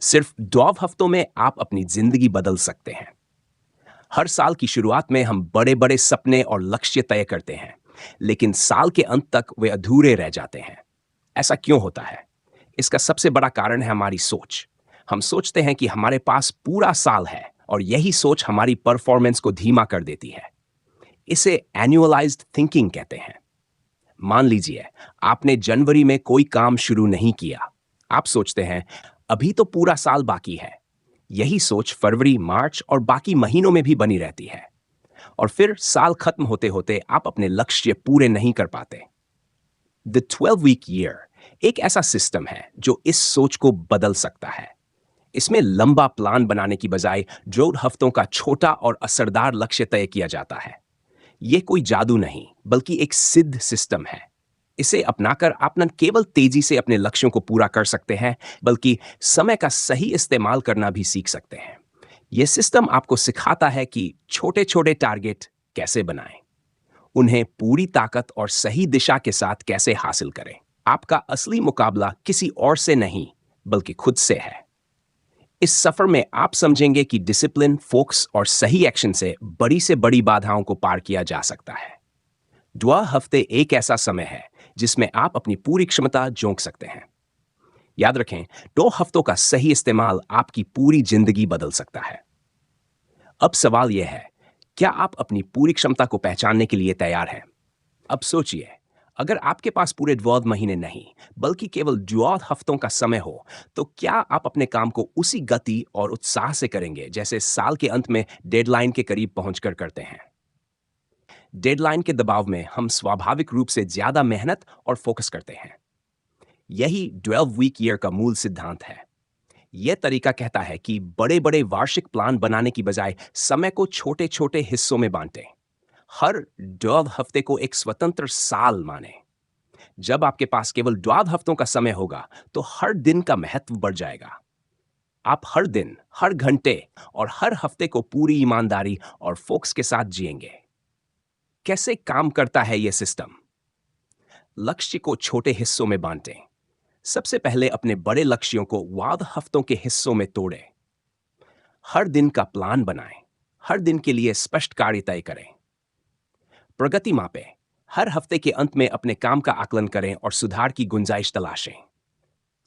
सिर्फ 12 हफ्तों में आप अपनी जिंदगी बदल सकते हैं। हर साल की शुरुआत में हम बड़े बड़े सपने और लक्ष्य तय करते हैं, लेकिन साल के अंत तक वे अधूरे रह जाते हैं। ऐसा क्यों होता है? इसका सबसे बड़ा कारण है हमारी सोच। हम सोचते हैं कि हमारे पास पूरा साल है और यही सोच हमारी परफॉर्मेंस को धीमा कर देती है। इसे एनुअलाइज्ड थिंकिंग कहते हैं। मान लीजिए आपने जनवरी में कोई काम शुरू नहीं किया। आप सोचते हैं अभी तो पूरा साल बाकी है। यही सोच फरवरी, मार्च और बाकी महीनों में भी बनी रहती है, और फिर साल खत्म होते होते आप अपने लक्ष्य पूरे नहीं कर पाते। द 12 वीक ईयर एक ऐसा सिस्टम है जो इस सोच को बदल सकता है। इसमें लंबा प्लान बनाने की बजाय 12 हफ्तों का छोटा और असरदार लक्ष्य तय किया जाता है। यह कोई जादू नहीं, बल्कि एक सिद्ध सिस्टम है। इसे अपनाकर आप न केवल तेजी से अपने लक्ष्यों को पूरा कर सकते हैं, बल्कि समय का सही इस्तेमाल करना भी सीख सकते हैं। यह सिस्टम आपको सिखाता है कि छोटे छोटे टारगेट कैसे बनाएं, उन्हें पूरी ताकत और सही दिशा के साथ कैसे हासिल करें। आपका असली मुकाबला किसी और से नहीं, बल्कि खुद से है। इस सफर में आप समझेंगे कि डिसिप्लिन, फोकस और सही एक्शन से बड़ी बाधाओं को पार किया जा सकता है। 12 हफ्ते एक ऐसा समय है जिसमें आप अपनी पूरी क्षमता झोंक सकते हैं। याद रखें, 2 हफ्तों का सही इस्तेमाल आपकी पूरी जिंदगी बदल सकता है। अब सवाल यह है, क्या आप अपनी पूरी क्षमता को पहचानने के लिए तैयार हैं? अब सोचिए, अगर आपके पास पूरे 12 महीने नहीं, बल्कि केवल 12 हफ्तों का समय हो, तो क्या आप अपने काम को उसी गति और उत्साह से करेंगे जैसे साल के अंत में डेडलाइन के करीब पहुंचकर करते हैं? डेडलाइन के दबाव में हम स्वाभाविक रूप से ज्यादा मेहनत और फोकस करते हैं। यही 12 वीक ईयर का मूल सिद्धांत है। यह तरीका कहता है कि बड़े बड़े वार्षिक प्लान बनाने की बजाय समय को छोटे छोटे हिस्सों में बांटें। हर 12 हफ्ते को एक स्वतंत्र साल माने। जब आपके पास केवल 12 हफ्तों का समय होगा, तो हर दिन का महत्व बढ़ जाएगा। आप हर दिन, हर घंटे और हर हफ्ते को पूरी ईमानदारी और फोकस के साथ जिएंगे। कैसे काम करता है यह सिस्टम? लक्ष्य को छोटे हिस्सों में बांटें। सबसे पहले अपने बड़े लक्ष्यों को 12 हफ्तों के हिस्सों में तोड़ें। हर दिन का प्लान बनाएं। हर दिन के लिए स्पष्ट कार्य तय करें। प्रगति मापें। हर हफ्ते के अंत में अपने काम का आकलन करें और सुधार की गुंजाइश तलाशें।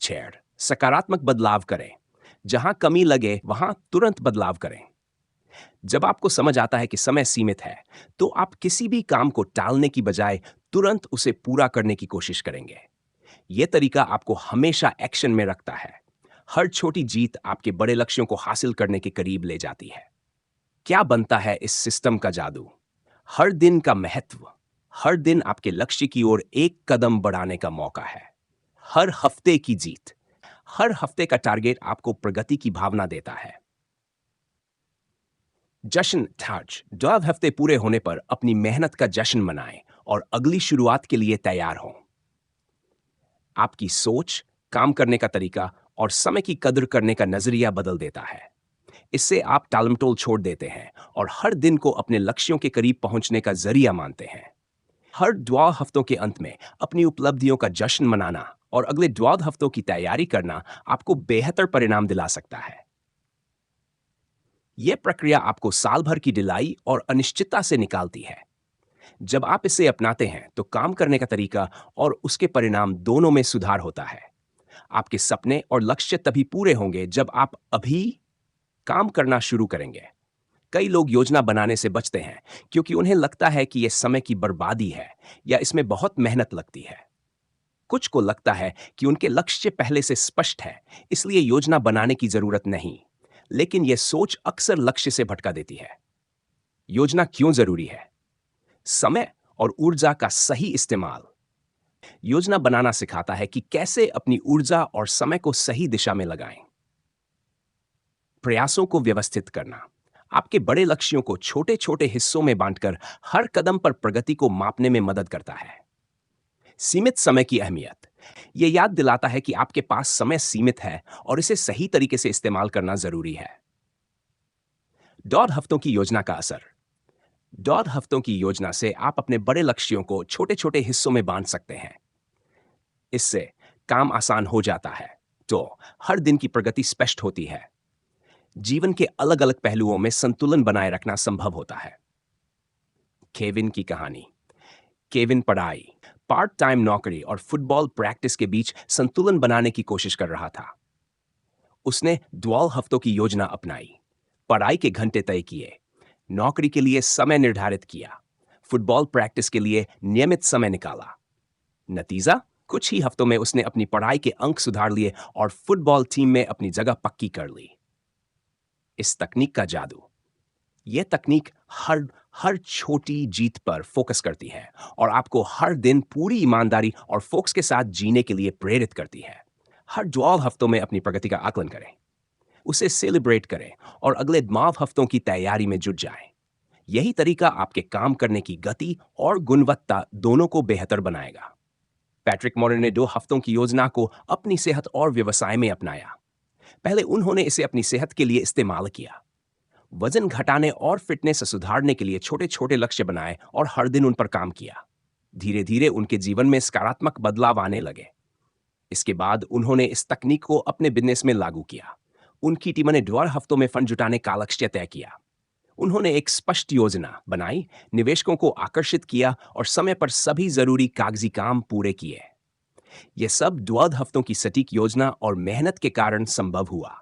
6. सकारात्मक बदलाव करें। जहां कमी लगे वहां तुरंत बदलाव करें। जब आपको समझ आता है कि समय सीमित है, तो आप किसी भी काम को टालने की बजाय तुरंत उसे पूरा करने की कोशिश करेंगे। यह तरीका आपको हमेशा एक्शन में रखता है। हर छोटी जीत आपके बड़े लक्ष्यों को हासिल करने के करीब ले जाती है। क्या बनता है इस सिस्टम का जादू? हर दिन का महत्व। हर दिन आपके लक्ष्य की ओर एक कदम बढ़ाने का मौका है। हर हफ्ते की जीत। हर हफ्ते का टारगेट आपको प्रगति की भावना देता है। जश्न ताज 12 हफ्ते पूरे होने पर अपनी मेहनत का जश्न मनाएं और अगली शुरुआत के लिए तैयार हों। आपकी सोच, काम करने का तरीका और समय की कदर करने का नजरिया बदल देता है। इससे आप टालमटोल छोड़ देते हैं और हर दिन को अपने लक्ष्यों के करीब पहुंचने का जरिया मानते हैं। हर 12 हफ्तों के अंत में अपनी उपलब्धियों का जश्न मनाना और अगले 12 हफ्तों की तैयारी करना आपको बेहतर परिणाम दिला सकता है। यह प्रक्रिया आपको साल भर की ढिलाई और अनिश्चितता से निकालती है। जब आप इसे अपनाते हैं, तो काम करने का तरीका और उसके परिणाम दोनों में सुधार होता है। आपके सपने और लक्ष्य तभी पूरे होंगे जब आप अभी काम करना शुरू करेंगे। कई लोग योजना बनाने से बचते हैं क्योंकि उन्हें लगता है कि यह समय की बर्बादी है या इसमें बहुत मेहनत लगती है। कुछ को लगता है कि उनके लक्ष्य पहले से स्पष्ट है, इसलिए योजना बनाने की जरूरत नहीं। लेकिन यह सोच अक्सर लक्ष्य से भटका देती है। योजना क्यों जरूरी है? समय और ऊर्जा का सही इस्तेमाल। योजना बनाना सिखाता है कि कैसे अपनी ऊर्जा और समय को सही दिशा में लगाएं। प्रयासों को व्यवस्थित करना आपके बड़े लक्ष्यों को छोटे छोटे हिस्सों में बांटकर हर कदम पर प्रगति को मापने में मदद करता है। सीमित समय की अहमियत यह याद दिलाता है कि आपके पास समय सीमित है और इसे सही तरीके से इस्तेमाल करना जरूरी है। 12 हफ्तों की योजना का असर। 12 हफ्तों की योजना से आप अपने बड़े लक्ष्यों को छोटे छोटे हिस्सों में बांट सकते हैं। इससे काम आसान हो जाता है, तो हर दिन की प्रगति स्पष्ट होती है। जीवन के अलग अलग पहलुओं में संतुलन बनाए रखना संभव होता है। केविन की कहानी। केविन पढ़ाई, पार्ट टाइम नौकरी और फुटबॉल प्रैक्टिस के बीच संतुलन बनाने की कोशिश कर रहा था। उसने 12 हफ्तों की योजना अपनाई, पढ़ाई के घंटे तय किए, नौकरी के लिए समय निर्धारित किया, फुटबॉल प्रैक्टिस के लिए नियमित समय निकाला। नतीजा, कुछ ही हफ्तों में उसने अपनी पढ़ाई के अंक सुधार लिए और फुटबॉल टीम में अपनी जगह पक्की कर ली। इस तकनीक का जादू। यह तकनीक हर हर छोटी जीत पर फोकस करती है और आपको हर दिन पूरी ईमानदारी और फोकस के साथ जीने के लिए प्रेरित करती है। हर 12 हफ्तों में अपनी प्रगति का आकलन करें, उसे सेलिब्रेट करें और अगले 12 हफ्तों की तैयारी में जुट जाएं। यही तरीका आपके काम करने की गति और गुणवत्ता दोनों को बेहतर बनाएगा। पैट्रिक मॉरे ने 2 हफ्तों की योजना को अपनी सेहत और व्यवसाय में अपनाया। पहले उन्होंने इसे अपनी सेहत के लिए इस्तेमाल किया। वजन घटाने और फिटनेस सुधारने के लिए छोटे छोटे लक्ष्य बनाए और हर दिन उन पर काम किया। धीरे धीरे उनके जीवन में सकारात्मक बदलाव आने लगे। इसके बाद उन्होंने इस तकनीक को अपने बिजनेस में लागू किया। उनकी टीम ने 12 हफ्तों में फंड जुटाने का लक्ष्य तय किया। उन्होंने एक स्पष्ट योजना बनाई, निवेशकों को आकर्षित किया और समय पर सभी जरूरी कागजी काम पूरे किए। यह सब 12 हफ्तों की सटीक योजना और मेहनत के कारण संभव हुआ।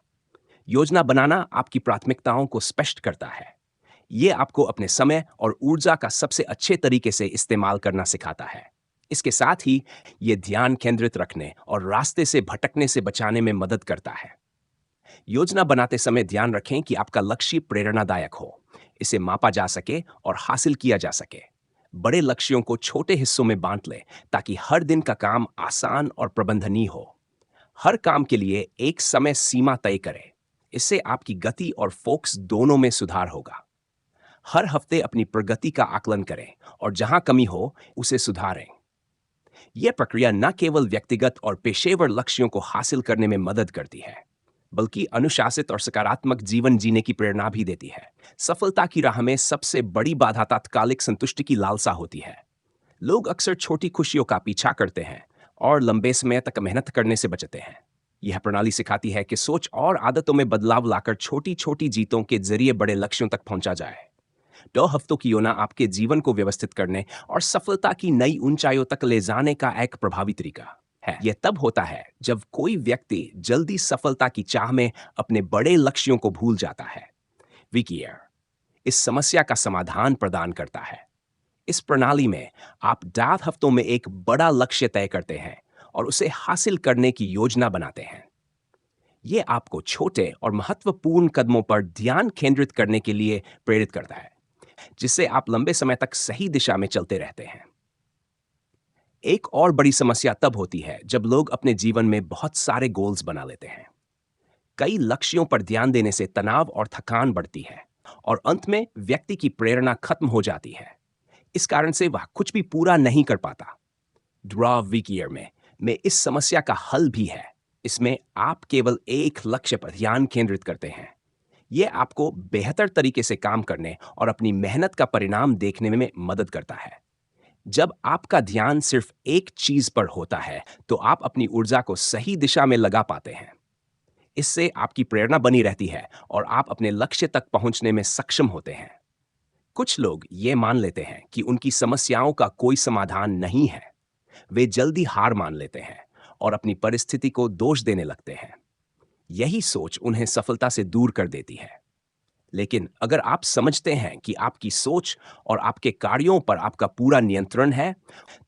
योजना बनाना आपकी प्राथमिकताओं को स्पष्ट करता है। यह आपको अपने समय और ऊर्जा का सबसे अच्छे तरीके से इस्तेमाल करना सिखाता है। इसके साथ ही यह ध्यान केंद्रित रखने और रास्ते से भटकने से बचाने में मदद करता है। योजना बनाते समय ध्यान रखें कि आपका लक्ष्य प्रेरणादायक हो, इसे मापा जा सके और हासिल किया जा सके। बड़े लक्ष्यों को छोटे हिस्सों में बांट लें ताकि हर दिन का काम आसान और प्रबंधनीय हो। हर काम के लिए एक समय सीमा तय करें। इससे आपकी गति और फोकस दोनों में सुधार होगा। हर हफ्ते अपनी प्रगति का आकलन करें और जहां कमी हो उसे सुधारें। यह प्रक्रिया न केवल व्यक्तिगत और पेशेवर लक्ष्यों को हासिल करने में मदद करती है, बल्कि अनुशासित और सकारात्मक जीवन जीने की प्रेरणा भी देती है। सफलता की राह में सबसे बड़ी बाधा तात्कालिक संतुष्टि की लालसा होती है। लोग अक्सर छोटी खुशियों का पीछा करते हैं और लंबे समय तक मेहनत करने से बचते हैं। यह प्रणाली सिखाती है कि सोच और आदतों में बदलाव लाकर छोटी छोटी जीतों के जरिए बड़े लक्ष्यों तक पहुंचा जाए। 2 हफ्तों की योजना आपके जीवन को व्यवस्थित करने और सफलता की नई ऊंचाइयों तक ले जाने का एक प्रभावी तरीका है। यह तब होता है जब कोई व्यक्ति जल्दी सफलता की चाह में अपने बड़े लक्ष्यों को भूल जाता है। विकियर इस समस्या का समाधान प्रदान करता है। इस प्रणाली में आप 10 हफ्तों में एक बड़ा लक्ष्य तय करते हैं और उसे हासिल करने की योजना बनाते हैं। यह आपको छोटे और महत्वपूर्ण कदमों पर ध्यान केंद्रित करने के लिए प्रेरित करता है, जिससे आप लंबे समय तक सही दिशा में चलते रहते हैं। एक और बड़ी समस्या तब होती है जब लोग अपने जीवन में बहुत सारे गोल्स बना लेते हैं। कई लक्ष्यों पर ध्यान देने से तनाव और थकान बढ़ती है और अंत में व्यक्ति की प्रेरणा खत्म हो जाती है। इस कारण से वह कुछ भी पूरा नहीं कर पाता। ड्रॉ विकियर में इस समस्या का हल भी है। इसमें आप केवल एक लक्ष्य पर ध्यान केंद्रित करते हैं। यह आपको बेहतर तरीके से काम करने और अपनी मेहनत का परिणाम देखने में मदद करता है। जब आपका ध्यान सिर्फ एक चीज पर होता है, तो आप अपनी ऊर्जा को सही दिशा में लगा पाते हैं। इससे आपकी प्रेरणा बनी रहती है और आप अपने लक्ष्य तक पहुंचने में सक्षम होते हैं। कुछ लोग ये मान लेते हैं कि उनकी समस्याओं का कोई समाधान नहीं है। वे जल्दी हार मान लेते हैं और अपनी परिस्थिति को दोष देने लगते हैं। यही सोच उन्हें सफलता से दूर कर देती है। लेकिन अगर आप समझते हैं कि आपकी सोच और आपके कार्यों पर आपका पूरा नियंत्रण है,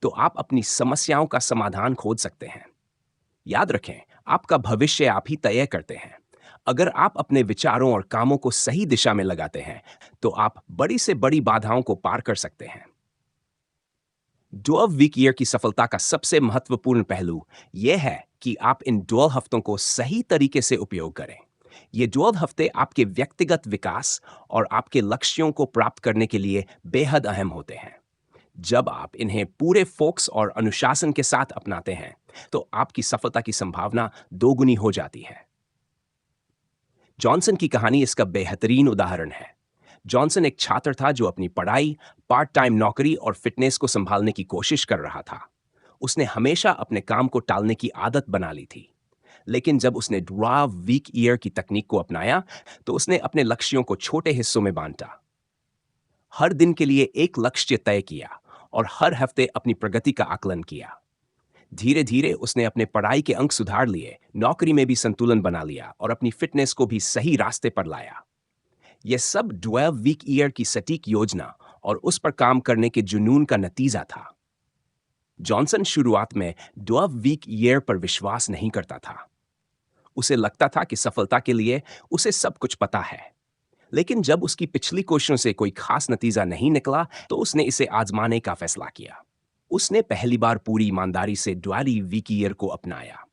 तो आप अपनी समस्याओं का समाधान खोज सकते हैं। याद रखें, आपका भविष्य आप ही तय करते हैं। अगर आप अपने विचारों और कामों को सही दिशा में लगाते हैं, तो आप बड़ी से बड़ी बाधाओं को पार कर सकते हैं। 12 वीक ईयर की सफलता का सबसे महत्वपूर्ण पहलू यह है कि आप इन 12 हफ्तों को सही तरीके से उपयोग करें। ये 12 हफ्ते आपके व्यक्तिगत विकास और आपके लक्ष्यों को प्राप्त करने के लिए बेहद अहम होते हैं। जब आप इन्हें पूरे फोकस और अनुशासन के साथ अपनाते हैं, तो आपकी सफलता की संभावना दोगुनी हो जाती है। जॉनसन की कहानी इसका बेहतरीन उदाहरण है। जॉनसन एक छात्र था जो अपनी पढ़ाई, पार्ट टाइम नौकरी और फिटनेस को संभालने की कोशिश कर रहा था। उसने हमेशा अपने काम को टालने की आदत बना ली थी। लेकिन जब उसने 12 वीक ईयर की तकनीक को अपनाया, तो उसने अपने लक्ष्यों को छोटे हिस्सों में बांटा। हर दिन के लिए एक लक्ष्य तय किया और हर हफ्ते अपनी प्रगति का आकलन किया। धीरे धीरे उसने अपने पढ़ाई के अंक सुधार लिए, नौकरी में भी संतुलन बना लिया और अपनी फिटनेस को भी सही रास्ते पर लाया। यह सब 12 वीक ईयर की सटीक योजना और उस पर काम करने के जुनून का नतीजा था। जॉनसन शुरुआत में 12 वीक ईयर पर विश्वास नहीं करता था। उसे लगता था कि सफलता के लिए उसे सब कुछ पता है। लेकिन जब उसकी पिछली कोशिशों से कोई खास नतीजा नहीं निकला, तो उसने इसे आजमाने का फैसला किया। उसने पहली बार पूरी ईमानदारी से 12 वीक ईयर को अपनाया।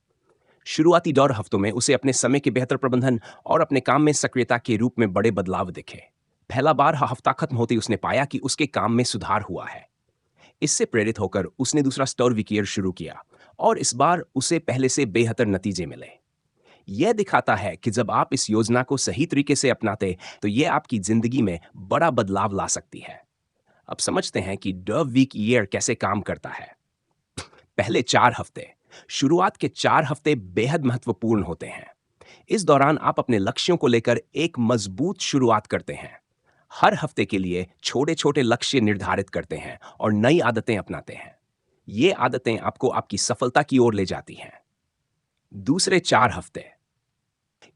शुरुआती दौर हफ्तों में उसे अपने समय के बेहतर प्रबंधन और अपने काम में सक्रियता के रूप में बड़े बदलाव दिखे। पहला बार हफ्ता खत्म होते ही उसने पाया कि उसके काम में सुधार हुआ है। इससे प्रेरित होकर उसने दूसरा स्टोर वीक ईयर शुरू किया और इस बार उसे पहले से बेहतर नतीजे मिले। यह दिखाता है कि जब आप इस योजना को सही तरीके से अपनाते, तो यह आपकी जिंदगी में बड़ा बदलाव ला सकती है। अब समझते हैं कि द वीक ईयर कैसे काम करता है। पहले 4 हफ्ते, शुरुआत के 4 हफ्ते बेहद महत्वपूर्ण होते हैं। इस दौरान आप अपने लक्ष्यों को लेकर एक मजबूत शुरुआत करते हैं। हर हफ्ते के लिए छोटे छोटे लक्ष्य निर्धारित करते हैं और नई आदतें अपनाते हैं। ये आदतें आपको आपकी सफलता की ओर ले जाती हैं। दूसरे 4 हफ्ते,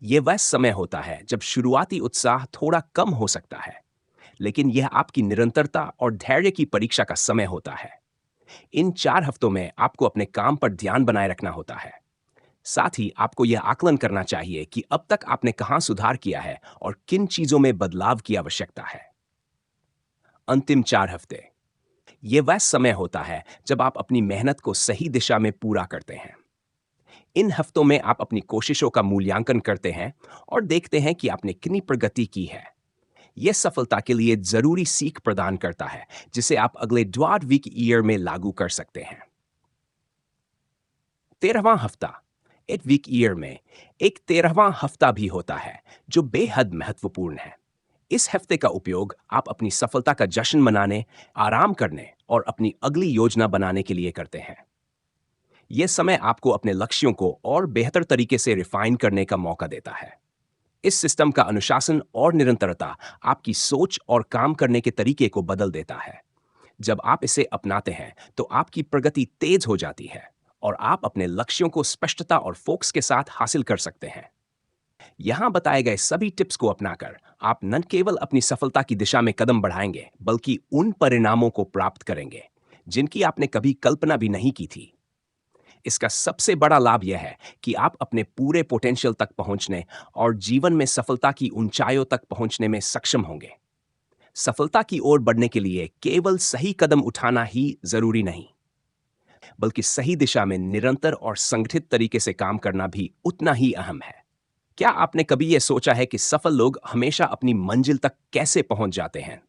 ये वह समय होता है जब शुरुआती उत्साह थोड़ा कम हो सकता है, लेकिन यह आपकी निरंतरता और धैर्य की परीक्षा का समय होता है। इन 4 हफ्तों में आपको अपने काम पर ध्यान बनाए रखना होता है। साथ ही आपको यह आकलन करना चाहिए कि अब तक आपने कहां सुधार किया है और किन चीजों में बदलाव की आवश्यकता है। अंतिम 4 हफ्ते, यह वह समय होता है जब आप अपनी मेहनत को सही दिशा में पूरा करते हैं। इन हफ्तों में आप अपनी कोशिशों का मूल्यांकन करते हैं और देखते हैं कि आपने कितनी प्रगति की है। यह सफलता के लिए जरूरी सीख प्रदान करता है, जिसे आप अगले 12 वीक ईयर में लागू कर सकते हैं। 13वां हफ्ता, 8 वीक ईयर में एक 13वां हफ्ता भी होता है, जो बेहद महत्वपूर्ण है। इस हफ्ते का उपयोग आप अपनी सफलता का जश्न मनाने, आराम करने और अपनी अगली योजना बनाने के लिए करते हैं। यह समय आपको अपने लक्ष्यों को और बेहतर तरीके से रिफाइन करने का मौका देता है। इस सिस्टम का अनुशासन और निरंतरता आपकी सोच और काम करने के तरीके को बदल देता है। जब आप इसे अपनाते हैं, तो आपकी प्रगति तेज हो जाती है और आप अपने लक्ष्यों को स्पष्टता और फोकस के साथ हासिल कर सकते हैं। यहाँ बताए गए सभी टिप्स को अपनाकर आप न केवल अपनी सफलता की दिशा में कदम बढ़ाएंगे, बल्कि उन परिणामों को प्राप्त करेंगे जिनकी आपने कभी कल्पना भी नहीं की थी। इसका सबसे बड़ा लाभ यह है कि आप अपने पूरे पोटेंशियल तक पहुंचने और जीवन में सफलता की ऊंचाइयों तक पहुंचने में सक्षम होंगे। सफलता की ओर बढ़ने के लिए केवल सही कदम उठाना ही जरूरी नहीं, बल्कि सही दिशा में निरंतर और संगठित तरीके से काम करना भी उतना ही अहम है। क्या आपने कभी यह सोचा है कि सफल लोग हमेशा अपनी मंजिल तक कैसे पहुंच जाते हैं?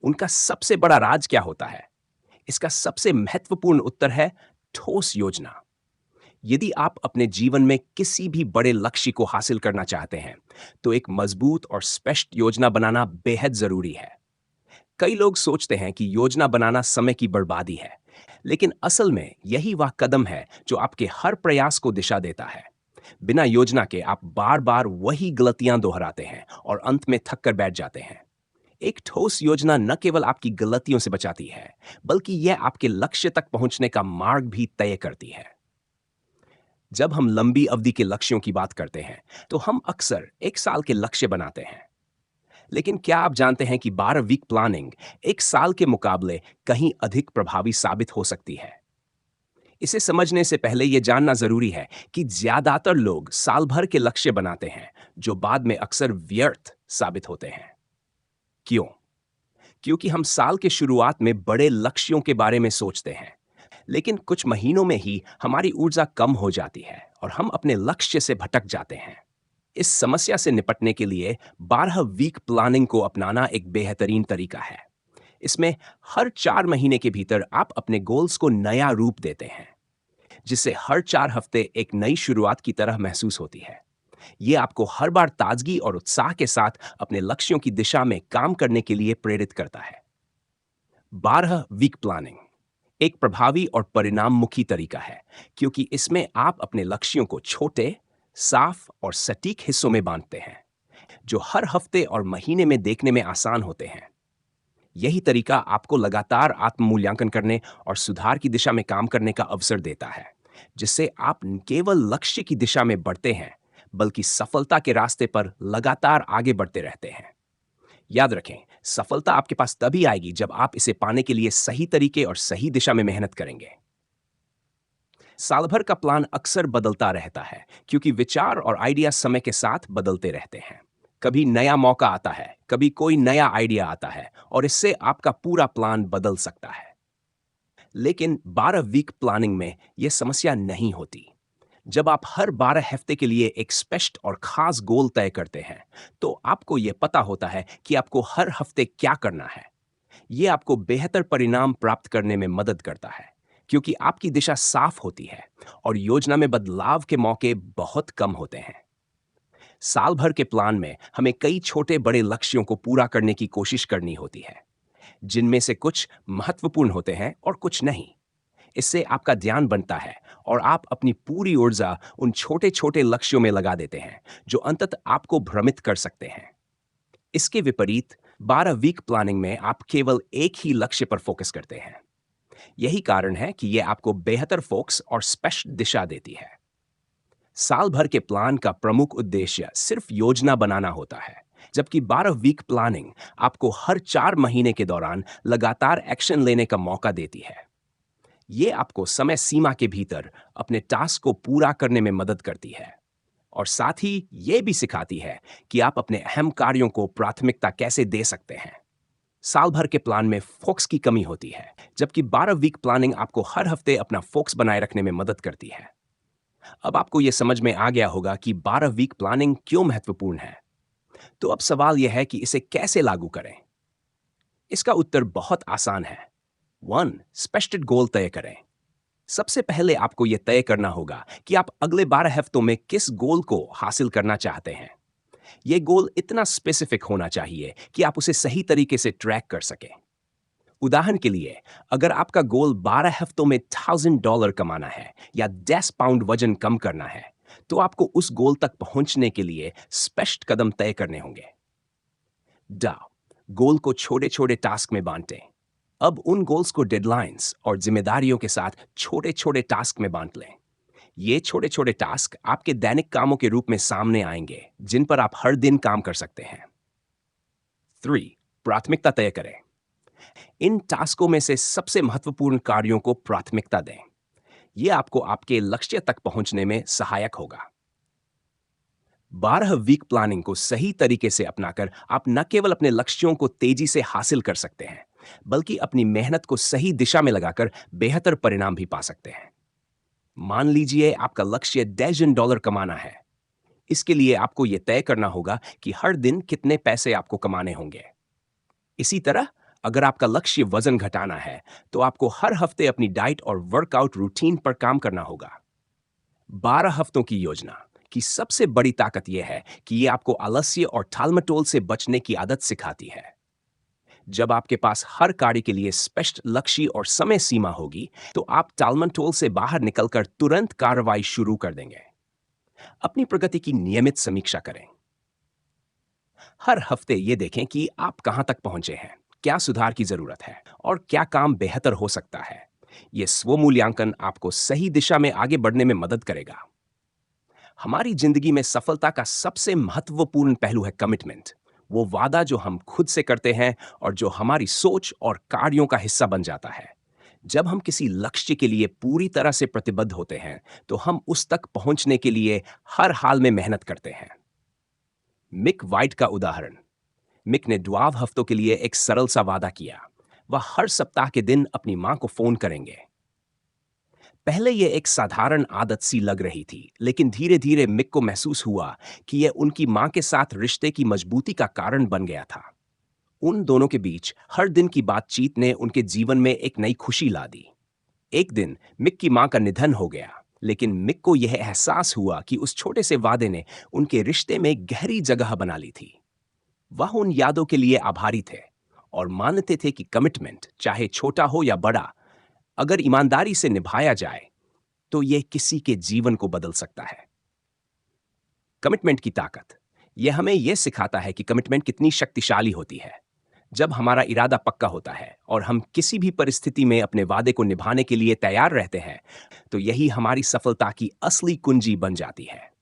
उनका सबसे बड़ा राज क्या होता है? इसका सबसे महत्वपूर्ण उत्तर है ठोस योजना। यदि आप अपने जीवन में किसी भी बड़े लक्ष्य को हासिल करना चाहते हैं, तो एक मजबूत और स्पष्ट योजना बनाना बेहद जरूरी है। कई लोग सोचते हैं कि योजना बनाना समय की बर्बादी है, लेकिन असल में यही वह कदम है जो आपके हर प्रयास को दिशा देता है। बिना योजना के आप बार बार वही गलतियां दोहराते हैं और अंत में थक कर बैठ जाते हैं। एक ठोस योजना न केवल आपकी गलतियों से बचाती है, बल्कि यह आपके लक्ष्य तक पहुंचने का मार्ग भी तय करती है। जब हम लंबी अवधि के लक्ष्यों की बात करते हैं, तो हम अक्सर एक साल के लक्ष्य बनाते हैं। लेकिन क्या आप जानते हैं कि 12 वीक प्लानिंग एक साल के मुकाबले कहीं अधिक प्रभावी साबित हो सकती है? इसे समझने से पहले यह जानना जरूरी है कि ज्यादातर लोग साल भर के लक्ष्य बनाते हैं, जो बाद में अक्सर व्यर्थ साबित होते हैं। क्यों? क्योंकि हम साल के शुरुआत में बड़े लक्ष्यों के बारे में सोचते हैं, लेकिन कुछ महीनों में ही हमारी ऊर्जा कम हो जाती है और हम अपने लक्ष्य से भटक जाते हैं। इस समस्या से निपटने के लिए 12 वीक प्लानिंग को अपनाना एक बेहतरीन तरीका है। इसमें हर 4 महीने के भीतर आप अपने गोल्स को नया रूप देते हैं, जिससे हर 4 हफ्ते एक नई शुरुआत की तरह महसूस होती है। ये आपको हर बार ताजगी और उत्साह के साथ अपने लक्ष्यों की दिशा में काम करने के लिए प्रेरित करता है। 12 वीक प्लानिंग एक प्रभावी और परिणाममुखी तरीका है, क्योंकि इसमें आप अपने लक्ष्यों को छोटे, साफ और सटीक हिस्सों में बांटते हैं, जो हर हफ्ते और महीने में देखने में आसान होते हैं। यही तरीका आपको लगातार आत्म मूल्यांकन करने और सुधार की दिशा में काम करने का अवसर देता है, जिससे आप न केवल लक्ष्य की दिशा में बढ़ते हैं, बल्कि सफलता के रास्ते पर लगातार आगे बढ़ते रहते हैं। याद रखें, सफलता आपके पास तभी आएगी जब आप इसे पाने के लिए सही तरीके और सही दिशा में मेहनत करेंगे। साल भर का प्लान अक्सर बदलता रहता है, क्योंकि विचार और आइडिया समय के साथ बदलते रहते हैं। कभी नया मौका आता है, कभी कोई नया आइडिया आता है, और इससे आपका पूरा प्लान बदल सकता है। लेकिन 12 वीक प्लानिंग में यह समस्या नहीं होती। जब आप हर 12 हफ्ते के लिए एक स्पष्ट और खास गोल तय करते हैं, तो आपको यह पता होता है कि आपको हर हफ्ते क्या करना है। यह आपको बेहतर परिणाम प्राप्त करने में मदद करता है, क्योंकि आपकी दिशा साफ होती है और योजना में बदलाव के मौके बहुत कम होते हैं। साल भर के प्लान में हमें कई छोटे बड़े लक्ष्यों को पूरा करने की कोशिश करनी होती है, जिनमें से कुछ महत्वपूर्ण होते हैं और कुछ नहीं। इससे आपका ध्यान बनता है और आप अपनी पूरी ऊर्जा उन छोटे छोटे लक्ष्यों में लगा देते हैं, जो अंततः आपको भ्रमित कर सकते हैं। इसके विपरीत 12 वीक प्लानिंग में आप केवल एक ही लक्ष्य पर फोकस करते हैं। यही कारण है कि यह आपको बेहतर फोकस और स्पष्ट दिशा देती है। साल भर के प्लान का प्रमुख उद्देश्य सिर्फ योजना बनाना होता है, जबकि 12 वीक प्लानिंग आपको हर 4 महीने के दौरान लगातार एक्शन लेने का मौका देती है। ये आपको समय सीमा के भीतर अपने टास्क को पूरा करने में मदद करती है, और साथ ही ये भी सिखाती है कि आप अपने अहम कार्यों को प्राथमिकता कैसे दे सकते हैं। साल भर के प्लान में फोकस की कमी होती है, जबकि 12 वीक प्लानिंग आपको हर हफ्ते अपना फोकस बनाए रखने में मदद करती है। अब आपको यह समझ में आ गया होगा कि 12 वीक प्लानिंग क्यों महत्वपूर्ण है। तो अब सवाल यह है कि इसे कैसे लागू करें। इसका उत्तर बहुत आसान है। 1. स्पष्ट गोल तय करें। सबसे पहले आपको यह तय करना होगा कि आप अगले 12 हफ्तों में किस गोल को हासिल करना चाहते हैं। यह गोल इतना स्पेसिफिक होना चाहिए कि आप उसे सही तरीके से ट्रैक कर सकें। उदाहरण के लिए, अगर आपका गोल 12 हफ्तों में $1000 कमाना है या 10 पाउंड वजन कम करना है, तो आपको उस गोल तक पहुंचने के लिए स्पष्ट कदम तय करने होंगे। ड गोल को छोटे छोटे टास्क में बांटें। अब उन गोल्स को डेडलाइंस और जिम्मेदारियों के साथ छोटे छोटे टास्क में बांट लें। ये छोटे छोटे टास्क आपके दैनिक कामों के रूप में सामने आएंगे, जिन पर आप हर दिन काम कर सकते हैं। 3. प्राथमिकता तय करें। इन टास्कों में से सबसे महत्वपूर्ण कार्यों को प्राथमिकता दें। यह आपको आपके लक्ष्य तक पहुंचने में सहायक होगा। 12 वीक प्लानिंग को सही तरीके से अपनाकर आप न केवल अपने लक्ष्यों को तेजी से हासिल कर सकते हैं, बल्कि अपनी मेहनत को सही दिशा में लगाकर बेहतर परिणाम भी पा सकते हैं। मान लीजिए आपका लक्ष्य $10 कमाना है। इसके लिए आपको यह तय करना होगा कि हर दिन कितने पैसे आपको कमाने होंगे। इसी तरह, अगर आपका लक्ष्य वजन घटाना है, तो आपको हर हफ्ते अपनी डाइट और वर्कआउट रूटीन पर काम करना होगा। 12 हफ्तों की योजना की सबसे बड़ी ताकत यह है कि यह आपको आलस्य और टालमटोल से बचने की आदत सिखाती है। जब आपके पास हर कार्य के लिए स्पष्ट लक्ष्य और समय सीमा होगी, तो आप टालमटोल से बाहर निकलकर तुरंत कार्रवाई शुरू कर देंगे। अपनी प्रगति की नियमित समीक्षा करें। हर हफ्ते ये देखें कि आप कहां तक पहुंचे हैं, क्या सुधार की जरूरत है और क्या काम बेहतर हो सकता है। यह स्व मूल्यांकन आपको सही दिशा में आगे बढ़ने में मदद करेगा। हमारी जिंदगी में सफलता का सबसे महत्वपूर्ण पहलू है कमिटमेंट। वो वादा जो हम खुद से करते हैं और जो हमारी सोच और कार्यों का हिस्सा बन जाता है। जब हम किसी लक्ष्य के लिए पूरी तरह से प्रतिबद्ध होते हैं, तो हम उस तक पहुंचने के लिए हर हाल में मेहनत करते हैं। मिक वाइट का उदाहरण। मिक ने 12 हफ्तों के लिए एक सरल सा वादा किया। वह हर सप्ताह के दिन अपनी मां को फोन करेंगे। पहले यह एक साधारण आदत सी लग रही थी, लेकिन धीरे धीरे मिक को महसूस हुआ कि यह उनकी मां के साथ रिश्ते की मजबूती का कारण बन गया था। उन दोनों के बीच हर दिन की बातचीत ने उनके जीवन में एक नई खुशी ला दी। एक दिन मिक की मां का निधन हो गया, लेकिन मिक को यह एहसास हुआ कि उस छोटे से वादे ने उनके रिश्ते में गहरी जगह बना ली थी। वह उन यादों के लिए आभारी थे और मानते थे कि कमिटमेंट, चाहे छोटा हो या बड़ा, अगर ईमानदारी से निभाया जाए, तो यह किसी के जीवन को बदल सकता है। कमिटमेंट की ताकत। यह हमें यह सिखाता है कि कमिटमेंट कितनी शक्तिशाली होती है। जब हमारा इरादा पक्का होता है और हम किसी भी परिस्थिति में अपने वादे को निभाने के लिए तैयार रहते हैं, तो यही हमारी सफलता की असली कुंजी बन जाती है।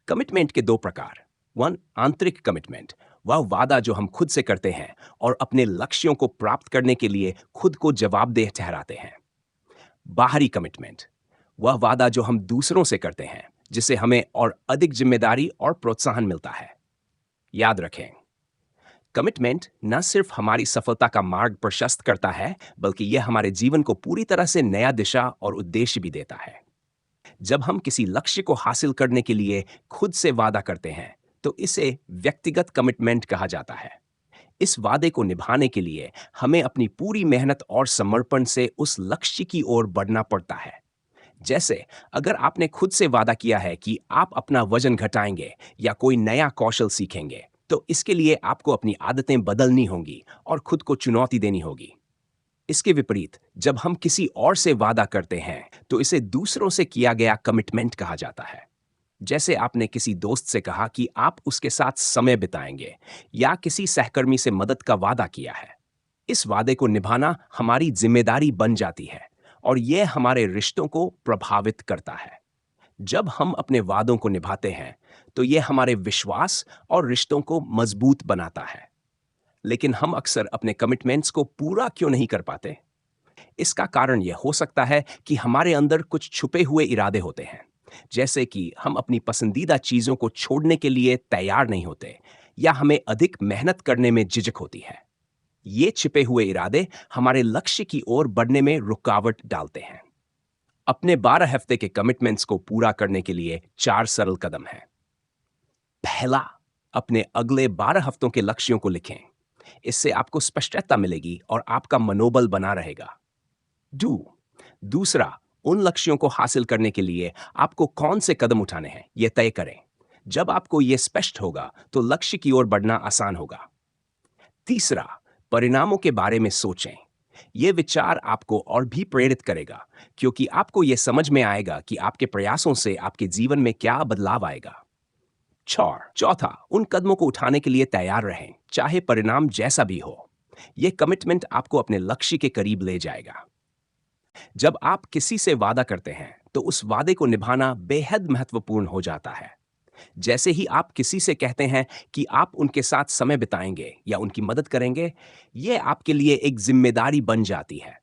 कमिटमेंट के दो प्रकार। वन, आंतरिक कमिटमेंट। वह वादा जो हम खुद से करते हैं और अपने लक्ष्यों को प्राप्त करने के लिए खुद को जवाबदेह ठहराते हैं। बाहरी कमिटमेंट। वह वादा जो हम दूसरों से करते हैं, जिससे हमें और अधिक जिम्मेदारी और प्रोत्साहन मिलता है। याद रखें, कमिटमेंट न सिर्फ हमारी सफलता का मार्ग प्रशस्त करता है, बल्कि यह हमारे जीवन को पूरी तरह से नया दिशा और उद्देश्य भी देता है। जब हम किसी लक्ष्य को हासिल करने के लिए खुद से वादा करते हैं, तो इसे व्यक्तिगत कमिटमेंट कहा जाता है। इस वादे को निभाने के लिए हमें अपनी पूरी मेहनत और समर्पण से उस लक्ष्य की ओर बढ़ना पड़ता है। जैसे, अगर आपने खुद से वादा किया है कि आप अपना वजन घटाएंगे या कोई नया कौशल सीखेंगे, तो इसके लिए आपको अपनी आदतें बदलनी होंगी और खुद को चुनौती देनी होगी। इसके विपरीत, जब हम किसी और से वादा करते हैं, तो इसे दूसरों से किया गया कमिटमेंट कहा जाता है। जैसे आपने किसी दोस्त से कहा कि आप उसके साथ समय बिताएंगे या किसी सहकर्मी से मदद का वादा किया है। इस वादे को निभाना हमारी जिम्मेदारी बन जाती है और यह हमारे रिश्तों को प्रभावित करता है। जब हम अपने वादों को निभाते हैं, तो यह हमारे विश्वास और रिश्तों को मजबूत बनाता है। लेकिन हम अक्सर अपने कमिटमेंट्स को पूरा क्यों नहीं कर पाते? इसका कारण यह हो सकता है कि हमारे अंदर कुछ छुपे हुए इरादे होते हैं। जैसे कि हम अपनी पसंदीदा चीजों को छोड़ने के लिए तैयार नहीं होते या हमें अधिक मेहनत करने में झिझक होती है। ये छिपे हुए इरादे हमारे लक्ष्य की ओर बढ़ने में रुकावट डालते हैं। अपने 12 हफ्ते के कमिटमेंट्स को पूरा करने के लिए 4 सरल कदम हैं। पहला, अपने अगले 12 हफ्तों के लक्ष्यों को लिखें। इससे आपको स्पष्टता मिलेगी और आपका मनोबल बना रहेगा। डू। दूसरा, उन लक्ष्यों को हासिल करने के लिए आपको कौन से कदम उठाने हैं, यह तय करें। जब आपको यह स्पष्ट होगा, तो लक्ष्य की ओर बढ़ना आसान होगा। तीसरा, परिणामों के बारे में सोचें। यह विचार आपको और भी प्रेरित करेगा, क्योंकि आपको यह समझ में आएगा कि आपके प्रयासों से आपके जीवन में क्या बदलाव आएगा। चौथा, उन कदमों को उठाने के लिए तैयार रहें, चाहे परिणाम जैसा भी हो। यह कमिटमेंट आपको अपने लक्ष्य के करीब ले जाएगा। जब आप किसी से वादा करते हैं, तो उस वादे को निभाना बेहद महत्वपूर्ण हो जाता है। जैसे ही आप किसी से कहते हैं कि आप उनके साथ समय बिताएंगे या उनकी मदद करेंगे, यह आपके लिए एक जिम्मेदारी बन जाती है।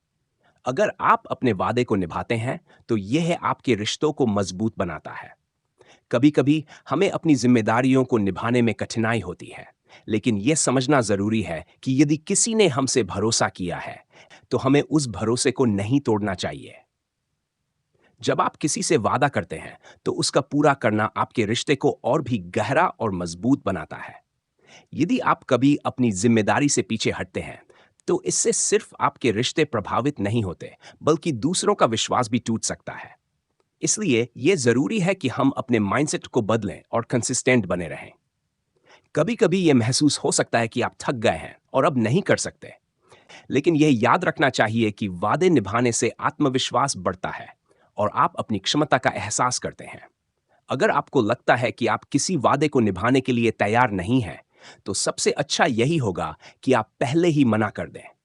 अगर आप अपने वादे को निभाते हैं, तो यह आपके रिश्तों को मजबूत बनाता है। कभी-कभी हमें अपनी जिम्मेदारियों को निभाने में कठिनाई होती है, लेकिन यह समझना जरूरी है कि यदि किसी ने हमसे भरोसा किया है, तो हमें उस भरोसे को नहीं तोड़ना चाहिए। जब आप किसी से वादा करते हैं, तो उसका पूरा करना आपके रिश्ते को और भी गहरा और मजबूत बनाता है। यदि आप कभी अपनी जिम्मेदारी से पीछे हटते हैं, तो इससे सिर्फ आपके रिश्ते प्रभावित नहीं होते, बल्कि दूसरों का विश्वास भी टूट सकता है। इसलिए यह जरूरी है कि हम अपने माइंडसेट को बदलें और कंसिस्टेंट बने रहें। कभी-कभी यह महसूस हो सकता है कि आप थक गए हैं और अब नहीं कर सकते, लेकिन यह याद रखना चाहिए कि वादे निभाने से आत्मविश्वास बढ़ता है और आप अपनी क्षमता का एहसास करते हैं। अगर आपको लगता है कि आप किसी वादे को निभाने के लिए तैयार नहीं हैं, तो सबसे अच्छा यही होगा कि आप पहले ही मना कर दें।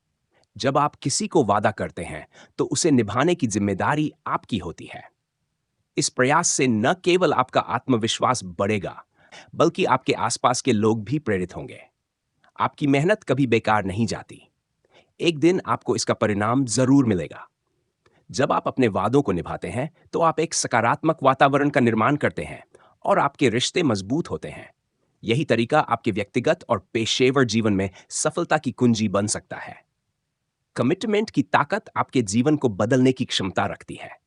जब आप किसी को वादा करते हैं, तो उसे निभाने की जिम्मेदारी आपकी होती है। इस प्रयास से न केवल आपका आत्मविश्वास बढ़ेगा, बल्कि आपके आसपास के लोग भी प्रेरित होंगे। आपकी मेहनत कभी बेकार नहीं जाती। एक दिन आपको इसका परिणाम जरूर मिलेगा। जब आप अपने वादों को निभाते हैं, तो आप एक सकारात्मक वातावरण का निर्माण करते हैं और आपके रिश्ते मजबूत होते हैं। यही तरीका आपके व्यक्तिगत और पेशेवर जीवन में सफलता की कुंजी बन सकता है। कमिटमेंट की ताकत आपके जीवन को बदलने की क्षमता रखती है।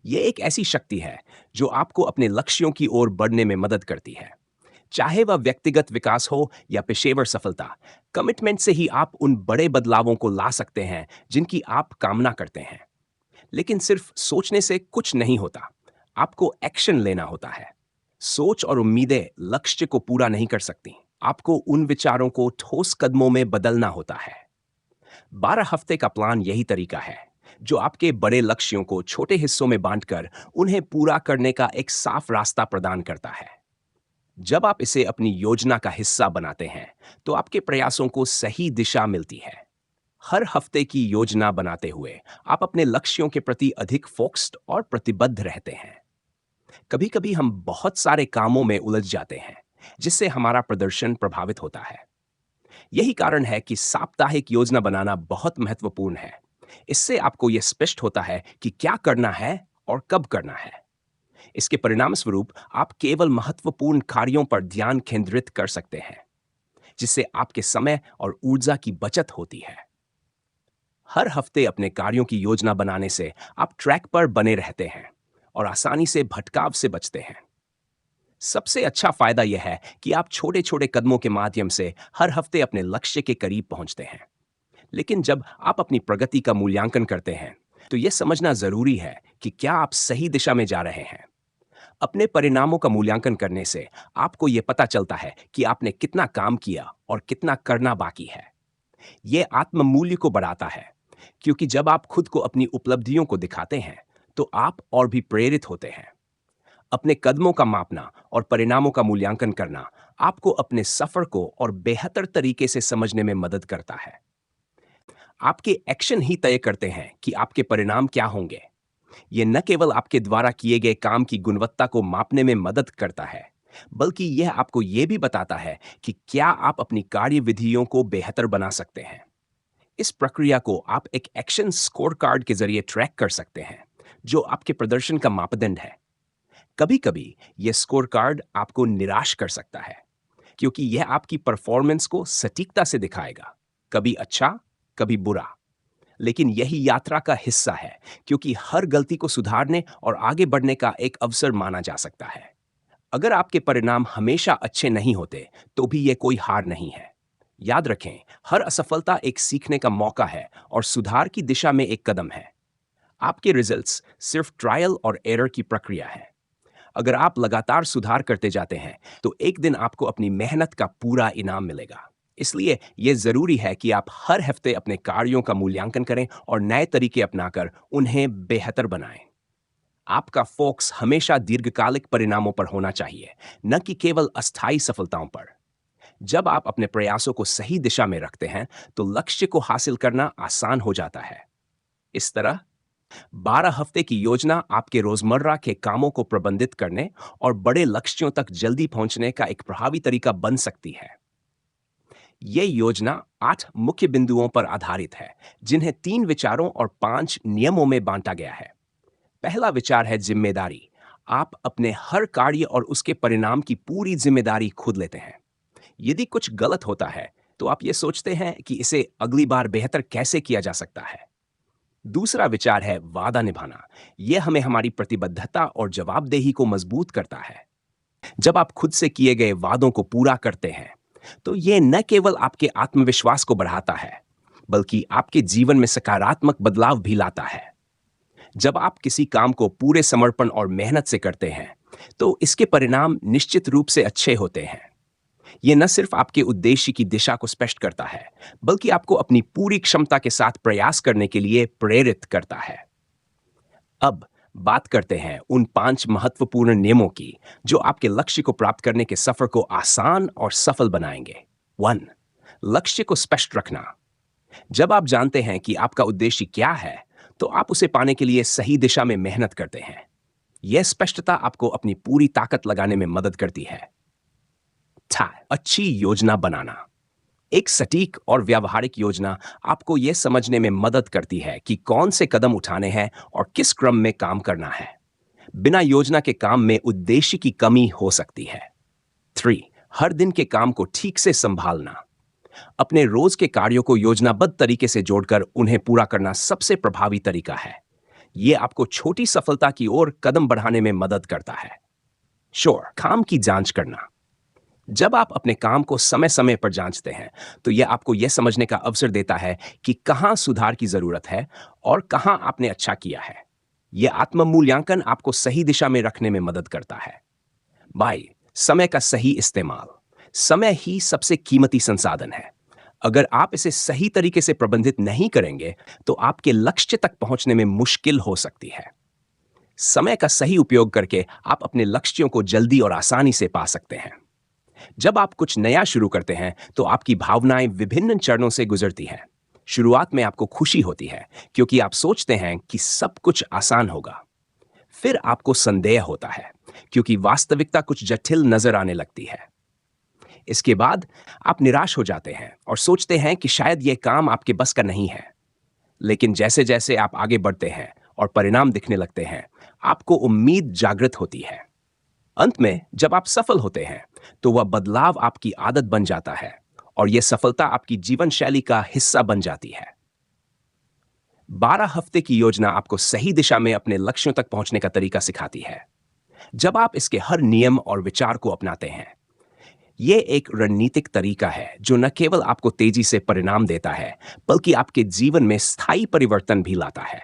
यह एक ऐसी शक्ति है जो आपको अपने लक्ष्यों की ओर बढ़ने में मदद करती है। चाहे वह व्यक्तिगत विकास हो या पेशेवर सफलता, कमिटमेंट से ही आप उन बड़े बदलावों को ला सकते हैं जिनकी आप कामना करते हैं। लेकिन सिर्फ सोचने से कुछ नहीं होता, आपको एक्शन लेना होता है। सोच और उम्मीदें लक्ष्य को पूरा नहीं कर सकती, आपको उन विचारों को ठोस कदमों में बदलना होता है। 12 हफ्ते का प्लान यही तरीका है, जो आपके बड़े लक्ष्यों को छोटे हिस्सों में बांटकर उन्हें पूरा करने का एक साफ रास्ता प्रदान करता है। जब आप इसे अपनी योजना का हिस्सा बनाते हैं, तो आपके प्रयासों को सही दिशा मिलती है। हर हफ्ते की योजना बनाते हुए आप अपने लक्ष्यों के प्रति अधिक फोकस्ड और प्रतिबद्ध रहते हैं। कभी-कभी हम बहुत सारे कामों में उलझ जाते हैं, जिससे हमारा प्रदर्शन प्रभावित होता है। यही कारण है कि साप्ताहिक योजना बनाना बहुत महत्वपूर्ण है। इससे आपको यह स्पष्ट होता है कि क्या करना है और कब करना है। इसके परिणाम स्वरूप आप केवल महत्वपूर्ण कार्यों पर ध्यान केंद्रित कर सकते हैं, जिससे आपके समय और ऊर्जा की बचत होती है। हर हफ्ते अपने कार्यों की योजना बनाने से आप ट्रैक पर बने रहते हैं और आसानी से भटकाव से बचते हैं। सबसे अच्छा फायदा यह है कि आप छोटे-छोटे कदमों के माध्यम से हर हफ्ते अपने लक्ष्य के करीब पहुंचते हैं। लेकिन जब आप अपनी प्रगति का मूल्यांकन करते हैं, तो यह समझना जरूरी है कि क्या आप सही दिशा में जा रहे हैं। अपने परिणामों का मूल्यांकन करने से आपको यह पता चलता है कि आपने कितना काम किया और कितना करना बाकी है। यह आत्म मूल्य को बढ़ाता है, क्योंकि जब आप खुद को अपनी उपलब्धियों को दिखाते हैं, तो आप और भी प्रेरित होते हैं। अपने कदमों का मापना और परिणामों का मूल्यांकन करना आपको अपने सफर को और बेहतर तरीके से समझने में मदद करता है। आपके एक्शन ही तय करते हैं कि आपके परिणाम क्या होंगे। यह न केवल आपके द्वारा किए गए काम की गुणवत्ता को मापने में मदद करता है, बल्कि यह आपको यह भी बताता है कि क्या आप अपनी कार्यविधियों को बेहतर बना सकते हैं। इस प्रक्रिया को आप एक एक्शन स्कोर कार्ड के जरिए ट्रैक कर सकते हैं, जो आपके प्रदर्शन का मापदंड है। कभी-कभी यह स्कोर कार्ड आपको निराश कर सकता है, क्योंकि यह आपकी परफॉर्मेंस को सटीकता से दिखाएगा, कभी अच्छा, कभी बुरा। लेकिन यही यात्रा का हिस्सा है, क्योंकि हर गलती को सुधारने और आगे बढ़ने का एक अवसर माना जा सकता है। अगर आपके परिणाम हमेशा अच्छे नहीं होते, तो भी यह कोई हार नहीं है। याद रखें, हर असफलता एक सीखने का मौका है और सुधार की दिशा में एक कदम है। आपके रिजल्ट्स सिर्फ ट्रायल और एरर की प्रक्रिया है। अगर आप लगातार सुधार करते जाते हैं, तो एक दिन आपको अपनी मेहनत का पूरा इनाम मिलेगा। इसलिए यह जरूरी है कि आप हर हफ्ते अपने कार्यों का मूल्यांकन करें और नए तरीके अपनाकर उन्हें बेहतर बनाएं। आपका फोकस हमेशा दीर्घकालिक परिणामों पर होना चाहिए, न कि केवल अस्थायी सफलताओं पर। जब आप अपने प्रयासों को सही दिशा में रखते हैं, तो लक्ष्य को हासिल करना आसान हो जाता है। इस तरह 12 हफ्ते की योजना आपके रोजमर्रा के कामों को प्रबंधित करने और बड़े लक्ष्यों तक जल्दी पहुंचने का एक प्रभावी तरीका बन सकती है। यह योजना 8 मुख्य बिंदुओं पर आधारित है, जिन्हें 3 विचारों और 5 नियमों में बांटा गया है। पहला विचार है जिम्मेदारी। आप अपने हर कार्य और उसके परिणाम की पूरी जिम्मेदारी खुद लेते हैं। यदि कुछ गलत होता है, तो आप ये सोचते हैं कि इसे अगली बार बेहतर कैसे किया जा सकता है। दूसरा विचार है वादा निभाना। यह हमें हमारी प्रतिबद्धता और जवाबदेही को मजबूत करता है। जब आप खुद से किए गए वादों को पूरा करते हैं, तो यह न केवल आपके आत्मविश्वास को बढ़ाता है, बल्कि आपके जीवन में सकारात्मक बदलाव भी लाता है। जब आप किसी काम को पूरे समर्पण और मेहनत से करते हैं, तो इसके परिणाम निश्चित रूप से अच्छे होते हैं। यह न सिर्फ आपके उद्देश्य की दिशा को स्पष्ट करता है, बल्कि आपको अपनी पूरी क्षमता के साथ प्रयास करने के लिए प्रेरित करता है। अब बात करते हैं उन 5 महत्वपूर्ण नियमों की, जो आपके लक्ष्य को प्राप्त करने के सफर को आसान और सफल बनाएंगे। 1. लक्ष्य को स्पष्ट रखना। जब आप जानते हैं कि आपका उद्देश्य क्या है, तो आप उसे पाने के लिए सही दिशा में मेहनत करते हैं। यह स्पष्टता आपको अपनी पूरी ताकत लगाने में मदद करती है। अच्छी योजना बनाना। एक सटीक और व्यावहारिक योजना आपको यह समझने में मदद करती है कि कौन से कदम उठाने हैं और किस क्रम में काम करना है। बिना योजना के काम में उद्देश्य की कमी हो सकती है। 3. हर दिन के काम को ठीक से संभालना। अपने रोज के कार्यों को योजनाबद्ध तरीके से जोड़कर उन्हें पूरा करना सबसे प्रभावी तरीका है। यह आपको छोटी सफलता की ओर कदम बढ़ाने में मदद करता है। काम की जांच करना। जब आप अपने काम को समय समय पर जांचते हैं, तो यह आपको यह समझने का अवसर देता है कि कहां सुधार की जरूरत है और कहां आपने अच्छा किया है। यह आत्म मूल्यांकन आपको सही दिशा में रखने में मदद करता है। समय का सही इस्तेमाल। समय ही सबसे कीमती संसाधन है। अगर आप इसे सही तरीके से प्रबंधित नहीं करेंगे, तो आपके लक्ष्य तक पहुंचने में मुश्किल हो सकती है। समय का सही उपयोग करके आप अपने लक्ष्यों को जल्दी और आसानी से पा सकते हैं। जब आप कुछ नया शुरू करते हैं, तो आपकी भावनाएं विभिन्न चरणों से गुजरती हैं। शुरुआत में आपको खुशी होती है, क्योंकि आप सोचते हैं कि सब कुछ आसान होगा। फिर आपको संदेह होता है, क्योंकि वास्तविकता कुछ जटिल नजर आने लगती है। इसके बाद आप निराश हो जाते हैं और सोचते हैं कि शायद यह काम आपके बस का नहीं है। लेकिन जैसे जैसे आप आगे बढ़ते हैं और परिणाम दिखने लगते हैं, आपको उम्मीद जागृत होती है। अंत में जब आप सफल होते हैं, तो वह बदलाव आपकी आदत बन जाता है और यह सफलता आपकी जीवन शैली का हिस्सा बन जाती है। 12 हफ्ते की योजना आपको सही दिशा में अपने लक्ष्यों तक पहुंचने का तरीका सिखाती है। जब आप इसके हर नियम और विचार को अपनाते हैं, यह एक रणनीतिक तरीका है जो न केवल आपको तेजी से परिणाम देता है, बल्कि आपके जीवन में स्थायी परिवर्तन भी लाता है।